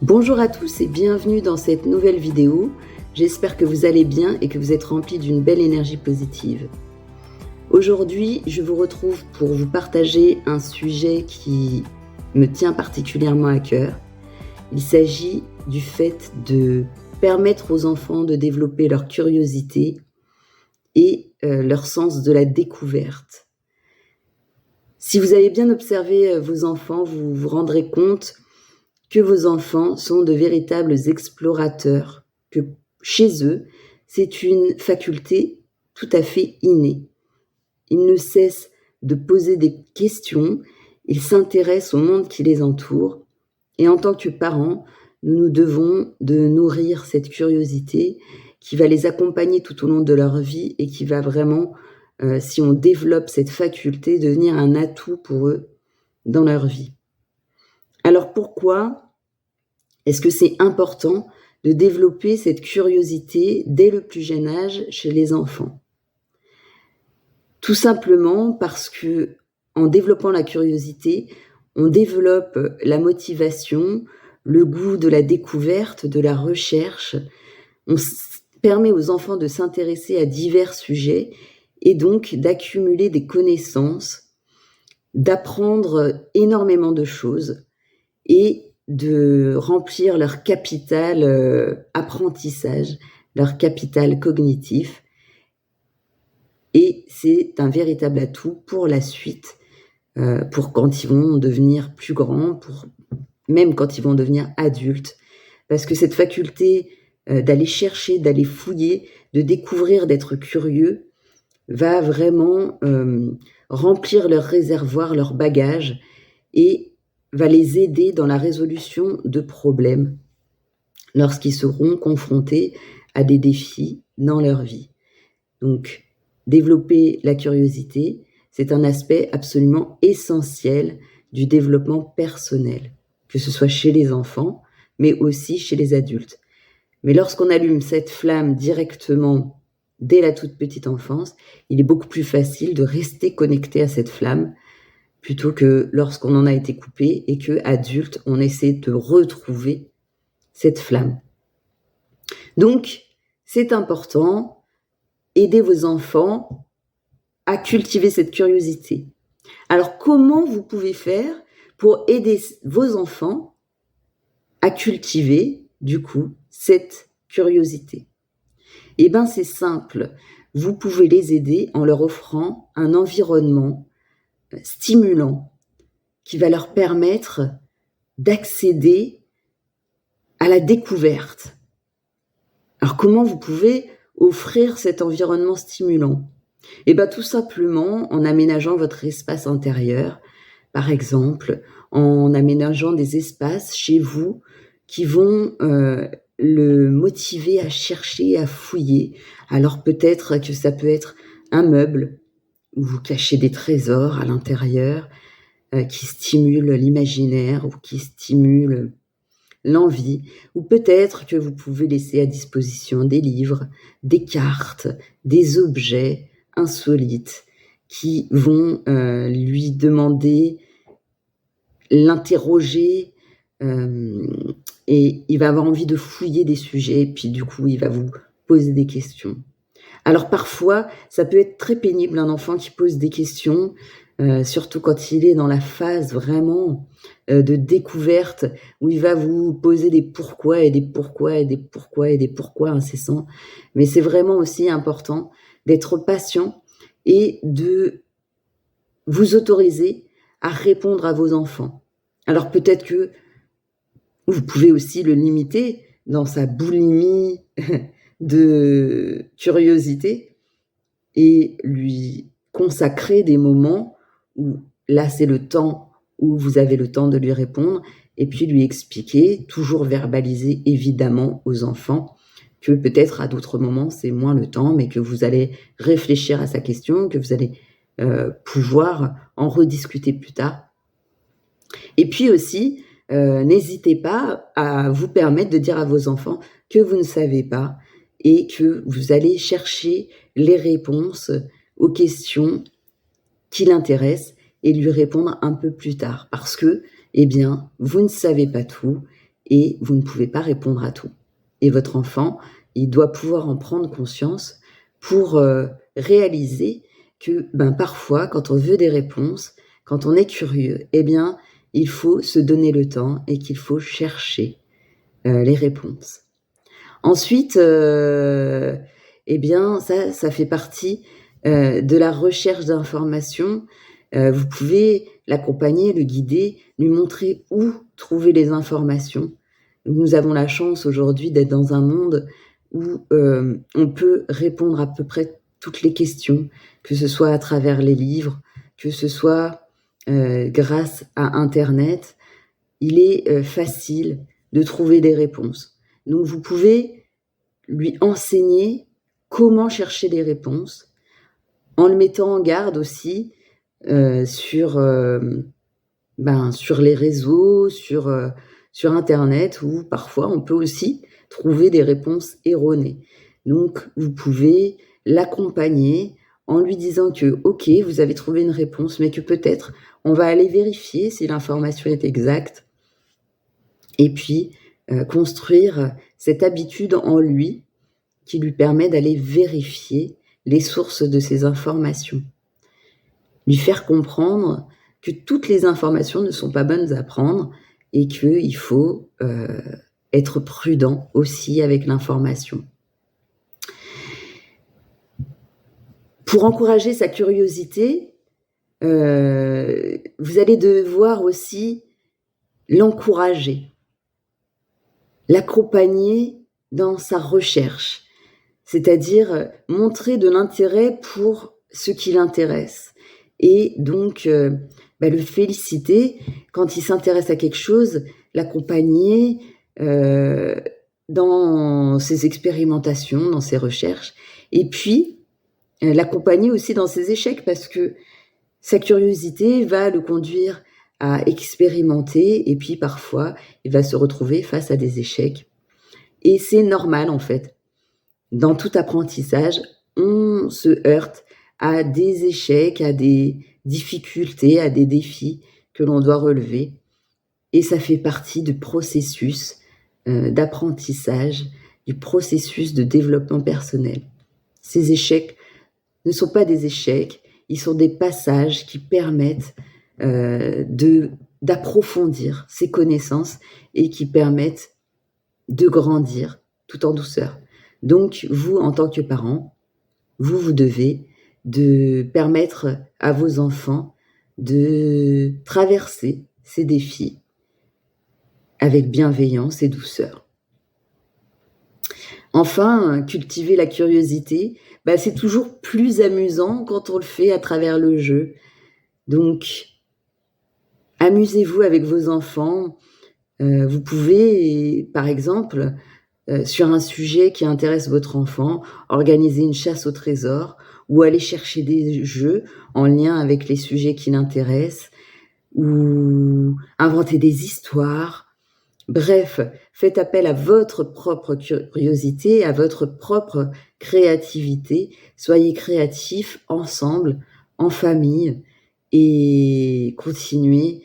Bonjour à tous et bienvenue dans cette nouvelle vidéo. J'espère que vous allez bien et que vous êtes remplis d'une belle énergie positive. Aujourd'hui, je vous retrouve pour vous partager un sujet qui me tient particulièrement à cœur. Il s'agit du fait de permettre aux enfants de développer leur curiosité et leur sens de la découverte. Si vous avez bien observé vos enfants, vous vous rendrez compte que vos enfants sont de véritables explorateurs, que chez eux, c'est une faculté tout à fait innée. Ils ne cessent de poser des questions, ils s'intéressent au monde qui les entoure, et en tant que parents, nous nous devons de nourrir cette curiosité qui va les accompagner tout au long de leur vie et qui va vraiment, si on développe cette faculté, devenir un atout pour eux dans leur vie. Alors pourquoi est-ce que c'est important de développer cette curiosité dès le plus jeune âge chez les enfants? Tout simplement parce que, en développant la curiosité, on développe la motivation, le goût de la découverte, de la recherche. On permet aux enfants de s'intéresser à divers sujets et donc d'accumuler des connaissances, d'apprendre énormément de choses et de remplir leur capital apprentissage, leur capital cognitif. Et c'est un véritable atout pour la suite, pour quand ils vont devenir plus grands, même quand ils vont devenir adultes. Parce que cette faculté d'aller chercher, d'aller fouiller, de découvrir, d'être curieux, va vraiment remplir leur réservoir, leur bagage, et va les aider dans la résolution de problèmes lorsqu'ils seront confrontés à des défis dans leur vie. Donc, développer la curiosité, c'est un aspect absolument essentiel du développement personnel, que ce soit chez les enfants, mais aussi chez les adultes. Mais lorsqu'on allume cette flamme directement dès la toute petite enfance, il est beaucoup plus facile de rester connecté à cette flamme plutôt que lorsqu'on en a été coupé et qu'adulte, on essaie de retrouver cette flamme. Donc, c'est important, aidez vos enfants à cultiver cette curiosité. Alors, comment vous pouvez faire pour aider vos enfants à cultiver, du coup, cette curiosité? Eh bien, c'est simple. Vous pouvez les aider en leur offrant un environnement stimulant qui va leur permettre d'accéder à la découverte. Alors, comment vous pouvez offrir cet environnement stimulant? Eh bien, tout simplement en aménageant votre espace intérieur, par exemple, en aménageant des espaces chez vous qui vont le motiver à chercher, à fouiller. Alors peut-être que ça peut être un meuble où vous cachez des trésors à l'intérieur qui stimulent l'imaginaire ou qui stimulent l'envie, ou peut-être que vous pouvez laisser à disposition des livres, des cartes, des objets insolites qui vont lui demander, l'interroger, et il va avoir envie de fouiller des sujets, puis du coup, il va vous poser des questions. Alors parfois, ça peut être très pénible, un enfant qui pose des questions, surtout quand il est dans la phase vraiment de découverte, où il va vous poser des pourquoi et des pourquoi et des pourquoi et des pourquoi incessants. Mais c'est vraiment aussi important d'être patient et de vous autoriser à répondre à vos enfants. Alors peut-être que vous pouvez aussi le limiter dans sa boulimie de curiosité et lui consacrer des moments où là c'est le temps où vous avez le temps de lui répondre, et puis lui expliquer, toujours verbaliser évidemment aux enfants que peut-être à d'autres moments c'est moins le temps, mais que vous allez réfléchir à sa question, que vous allez pouvoir en rediscuter plus tard. Et puis aussi, n'hésitez pas à vous permettre de dire à vos enfants que vous ne savez pas et que vous allez chercher les réponses aux questions qui l'intéressent et lui répondre un peu plus tard. Parce que, eh bien, vous ne savez pas tout et vous ne pouvez pas répondre à tout. Et votre enfant, il doit pouvoir en prendre conscience pour réaliser que parfois, quand on veut des réponses, quand on est curieux, il faut se donner le temps et qu'il faut chercher les réponses. Ensuite, ça fait partie de la recherche d'informations. Vous pouvez l'accompagner, le guider, lui montrer où trouver les informations. Nous avons la chance aujourd'hui d'être dans un monde où on peut répondre à peu près toutes les questions, que ce soit à travers les livres, que ce soit grâce à Internet. Il est facile de trouver des réponses. Donc vous pouvez lui enseigner comment chercher des réponses, en le mettant en garde aussi sur les réseaux, sur Internet, où parfois on peut aussi trouver des réponses erronées. Donc vous pouvez l'accompagner en lui disant que ok, vous avez trouvé une réponse, mais que peut-être on va aller vérifier si l'information est exacte, et puis construire cette habitude en lui qui lui permet d'aller vérifier les sources de ces informations. Lui faire comprendre que toutes les informations ne sont pas bonnes à prendre et qu'il faut être prudent aussi avec l'information. Pour encourager sa curiosité, vous allez devoir aussi l'encourager, l'accompagner dans sa recherche, c'est-à-dire montrer de l'intérêt pour ce qui l'intéresse. Et donc, le féliciter quand il s'intéresse à quelque chose, l'accompagner dans ses expérimentations, dans ses recherches, et puis l'accompagner aussi dans ses échecs, parce que sa curiosité va le conduire à expérimenter, et puis parfois, il va se retrouver face à des échecs. Et c'est normal, en fait. Dans tout apprentissage, on se heurte à des échecs, à des difficultés, à des défis que l'on doit relever. Et ça fait partie du processus d'apprentissage, du processus de développement personnel. Ces échecs ne sont pas des échecs, ils sont des passages qui permettent d'approfondir ses connaissances et qui permettent de grandir tout en douceur. Donc, vous, en tant que parent, vous devez de permettre à vos enfants de traverser ces défis avec bienveillance et douceur. Enfin, cultiver la curiosité, c'est toujours plus amusant quand on le fait à travers le jeu. Donc, amusez-vous avec vos enfants. Vous pouvez, par exemple, sur un sujet qui intéresse votre enfant, organiser une chasse au trésor ou aller chercher des jeux en lien avec les sujets qui l'intéressent ou inventer des histoires. Bref, faites appel à votre propre curiosité, à votre propre créativité. Soyez créatifs ensemble, en famille, et continuez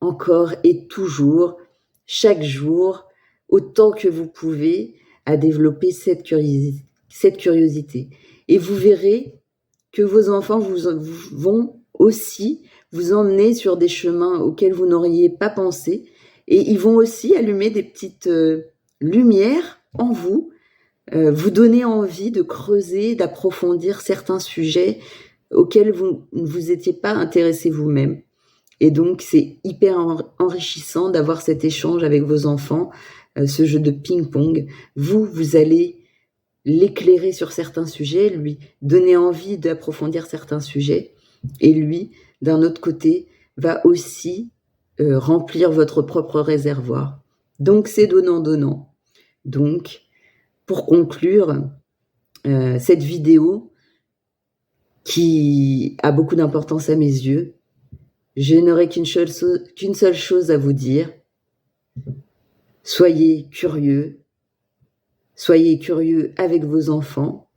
encore et toujours, chaque jour, autant que vous pouvez, à développer cette curiosité. Et vous verrez que vos enfants vont aussi vous emmener sur des chemins auxquels vous n'auriez pas pensé, et ils vont aussi allumer des petites lumières en vous, vous donner envie de creuser, d'approfondir certains sujets auxquels vous ne vous étiez pas intéressé vous-même. Et donc, c'est hyper enrichissant d'avoir cet échange avec vos enfants, ce jeu de ping-pong. Vous allez l'éclairer sur certains sujets, lui donner envie d'approfondir certains sujets, et lui, d'un autre côté, va aussi remplir votre propre réservoir. Donc, c'est donnant-donnant. Donc, pour conclure cette vidéo, qui a beaucoup d'importance à mes yeux, je n'aurai qu'une seule chose à vous dire. Soyez curieux avec vos enfants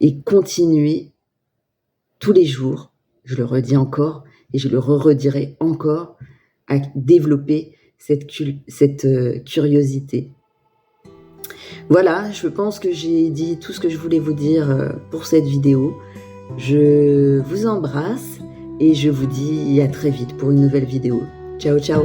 et continuez tous les jours, je le redis encore et je le redirai encore, à développer cette curiosité. Voilà, je pense que j'ai dit tout ce que je voulais vous dire pour cette vidéo. Je vous embrasse et je vous dis à très vite pour une nouvelle vidéo. Ciao, ciao!